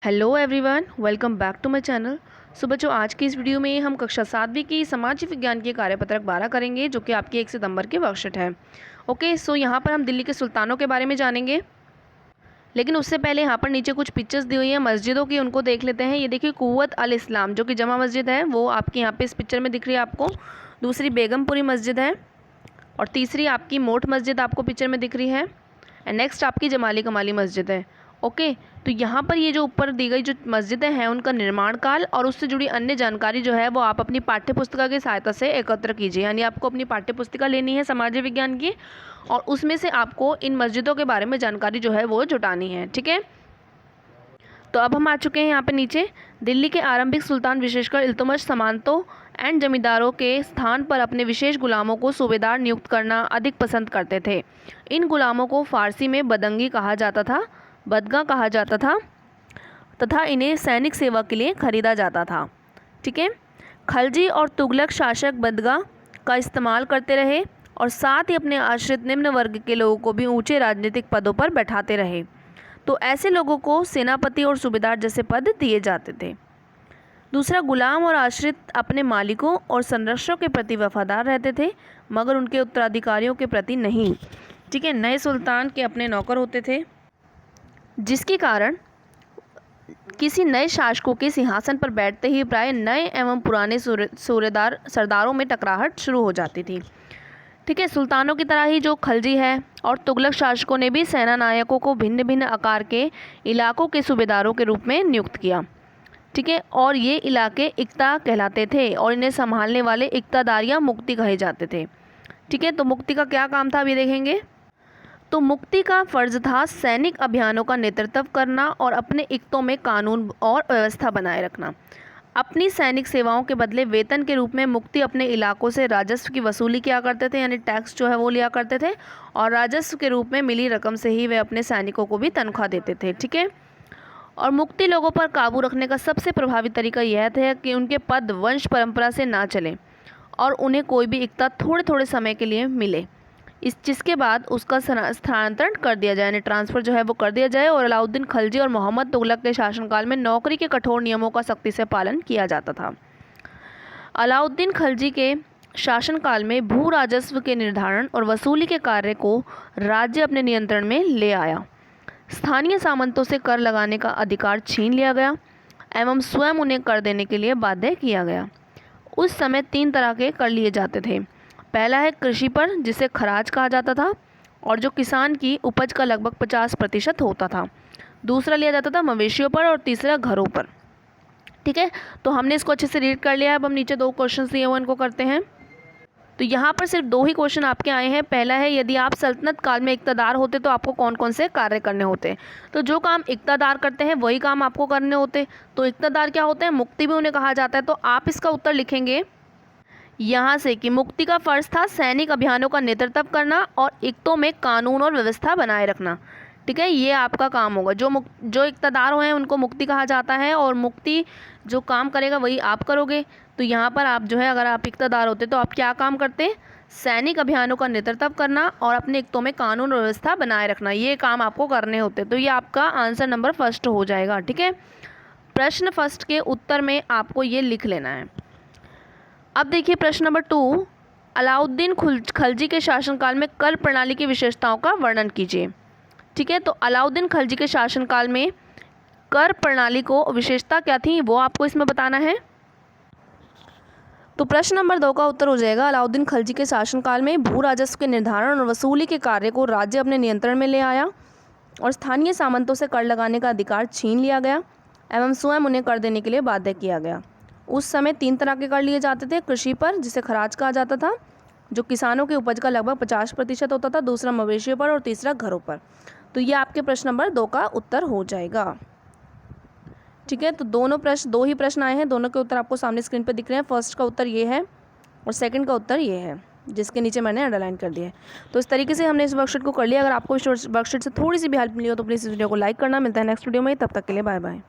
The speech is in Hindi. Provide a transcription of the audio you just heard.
Hello everyone, welcome back to my channel. So बच्चों, आज की इस वीडियो में हम कक्षा 7वीं की समाज विज्ञान के कार्यपत्रक 12 करेंगे, जो कि आपकी 1 सितंबर की वर्कशीट है। ओके, सो यहाँ पर हम दिल्ली के सुल्तानों के बारे में जानेंगे, लेकिन उससे पहले यहाँ पर नीचे कुछ पिक्चर्स दी हुई हैं मस्जिदों की, उनको देख लेते हैं। ये देखिए, कुव्वत अल इस्लाम जो कि जमा मस्जिद है, वो आपकी यहाँ पे इस पिक्चर में दिख रही है आपको। दूसरी बेगमपुरी मस्जिद है, और तीसरी आपकी मोट मस्जिद आपको पिक्चर में दिख रही है। एंड नेक्स्ट आपकी जमाली कमाली मस्जिद है। ओके, तो यहाँ पर ये जो ऊपर दी गई जो मस्जिदें हैं, उनका निर्माण काल और उससे जुड़ी अन्य जानकारी जो है वो आप अपनी पाठ्य पुस्तिका की सहायता से एकत्र कीजिए। यानी आपको अपनी पाठ्य पुस्तिका लेनी है समाज विज्ञान की, और उसमें से आपको इन मस्जिदों के बारे में जानकारी जो है वो जुटानी है। ठीक है, तो अब हम आ चुके हैं यहाँ पे नीचे। दिल्ली के आरंभिक सुल्तान विशेषकर इल्तुतमिश सामंतों एंड जमींदारों के स्थान पर अपने विशेष गुलामों को सूबेदार नियुक्त करना अधिक पसंद करते थे। इन गुलामों को फारसी में बदंगी कहा जाता था, बदगा कहा जाता था, तथा इन्हें सैनिक सेवा के लिए खरीदा जाता था। ठीक है, खलजी और तुगलक शासक बदगा का इस्तेमाल करते रहे और साथ ही अपने आश्रित निम्न वर्ग के लोगों को भी ऊंचे राजनीतिक पदों पर बैठाते रहे। तो ऐसे लोगों को सेनापति और सूबेदार जैसे पद दिए जाते थे। दूसरा, गुलाम और आश्रित अपने मालिकों और संरक्षकों के प्रति वफादार रहते थे, मगर उनके उत्तराधिकारियों के प्रति नहीं। ठीक है, नए सुल्तान के अपने नौकर होते थे, जिसके कारण किसी नए शासकों के सिंहासन पर बैठते ही प्राय नए एवं पुराने सूरेदार सरदारों में टकराहट शुरू हो जाती थी। ठीक है, सुल्तानों की तरह ही जो खलजी है और तुगलक शासकों ने भी सेना नायकों को भिन्न भिन्न आकार के इलाकों के सूबेदारों के रूप में नियुक्त किया। ठीक है, और ये इलाके इक्ता कहलाते थे और इन्हें संभालने वाले इक्तादार या मुक्ति कहे जाते थे। ठीक है, तो मुक्ति का क्या काम था, अभी देखेंगे। तो मुक्ति का फर्ज था सैनिक अभियानों का नेतृत्व करना और अपने इक्तों में कानून और व्यवस्था बनाए रखना। अपनी सैनिक सेवाओं के बदले वेतन के रूप में मुक्ति अपने इलाकों से राजस्व की वसूली किया करते थे, यानी टैक्स जो है वो लिया करते थे, और राजस्व के रूप में मिली रकम से ही वे अपने सैनिकों को भी तनख्वाह देते थे। ठीक है, और मुक्ति लोगों पर काबू रखने का सबसे प्रभावी तरीका यह था कि उनके पद वंश परंपरा से ना चलें और उन्हें कोई भी इक्ता थोड़े थोड़े समय के लिए मिले, इस जिसके बाद उसका स्थानांतरण कर दिया जाए, यानी ट्रांसफ़र जो है वो कर दिया जाए। और अलाउद्दीन खलजी और मोहम्मद तुगलक के शासनकाल में नौकरी के कठोर नियमों का सख्ती से पालन किया जाता था। अलाउद्दीन खलजी के शासनकाल में भू राजस्व के निर्धारण और वसूली के कार्य को राज्य अपने नियंत्रण में ले आया। स्थानीय सामंतों से कर लगाने का अधिकार छीन लिया गया एवं स्वयं उन्हें कर देने के लिए बाध्य किया गया। उस समय 3 तरह के कर लिए जाते थे। पहला है कृषि पर, जिसे खराज कहा जाता था और जो किसान की उपज का लगभग 50% होता था। दूसरा लिया जाता था मवेशियों पर, और तीसरा घरों पर। ठीक है, तो हमने इसको अच्छे से रीड कर लिया। अब हम नीचे 2 क्वेश्चन दिए हुए इनको करते हैं। तो यहाँ पर सिर्फ 2 ही क्वेश्चन आपके आए हैं। पहला है, यदि आप सल्तनत काल में इक्तादार होते तो आपको कौन कौन से कार्य करने होते। तो जो काम इक्तादार करते हैं वही काम आपको करने होते। तो इक्तादार क्या होते हैं, मुक्ति भी उन्हें कहा जाता है। तो आप इसका उत्तर लिखेंगे यहाँ से कि मुक्ति का फर्ज था सैनिक अभियानों का नेतृत्व करना और इक्तों में कानून और व्यवस्था बनाए रखना। ठीक है, ये आपका काम होगा। जो इक्तदार हैं उनको मुक्ति कहा जाता है, और मुक्ति जो काम करेगा वही आप करोगे। तो यहाँ पर आप जो है, अगर आप इक्तदार होते तो आप क्या काम करते, सैनिक अभियानों का नेतृत्व करना और अपने इक्तों में कानून और व्यवस्था बनाए रखना, ये काम आपको करने होते। तो ये आपका आंसर नंबर फर्स्ट हो जाएगा। ठीक है, प्रश्न फर्स्ट के उत्तर में आपको ये लिख लेना है। अब देखिए प्रश्न नंबर 2, अलाउद्दीन खलजी के शासनकाल में कर प्रणाली की विशेषताओं का वर्णन कीजिए। ठीक है, तो अलाउद्दीन खलजी के शासनकाल में कर प्रणाली को विशेषता क्या थी वो आपको इसमें बताना है। तो प्रश्न नंबर 2 का उत्तर हो जाएगा, अलाउद्दीन खलजी के शासनकाल में भू राजस्व के निर्धारण और वसूली के कार्य को राज्य अपने नियंत्रण में ले आया और स्थानीय सामंतों से कर लगाने का अधिकार छीन लिया गया एवं स्वयं उन्हें कर देने के लिए बाध्य किया गया। उस समय 3 तरह के कर लिए जाते थे। कृषि पर, जिसे खराज कहा जाता था, जो किसानों की उपज का लगभग 50% होता था। दूसरा मवेशियों पर, और तीसरा घरों पर। तो ये आपके प्रश्न नंबर 2 का उत्तर हो जाएगा। ठीक है, तो 2 ही प्रश्न आए हैं, दोनों के उत्तर आपको सामने स्क्रीन पर दिख रहे हैं। फर्स्ट का उत्तर ये है और सेकंड का उत्तर ये है, जिसके नीचे मैंने अंडरलाइन कर दिया है। तो इस तरीके से हमने इस वर्कशीट को कर लिया। अगर आपको इस वर्कशीट से थोड़ी सी भी हेल्प मिली हो तो प्लीज़ इस वीडियो को लाइक करना। मिलता है नेक्स्ट वीडियो में, तब तक के लिए बाय बाय।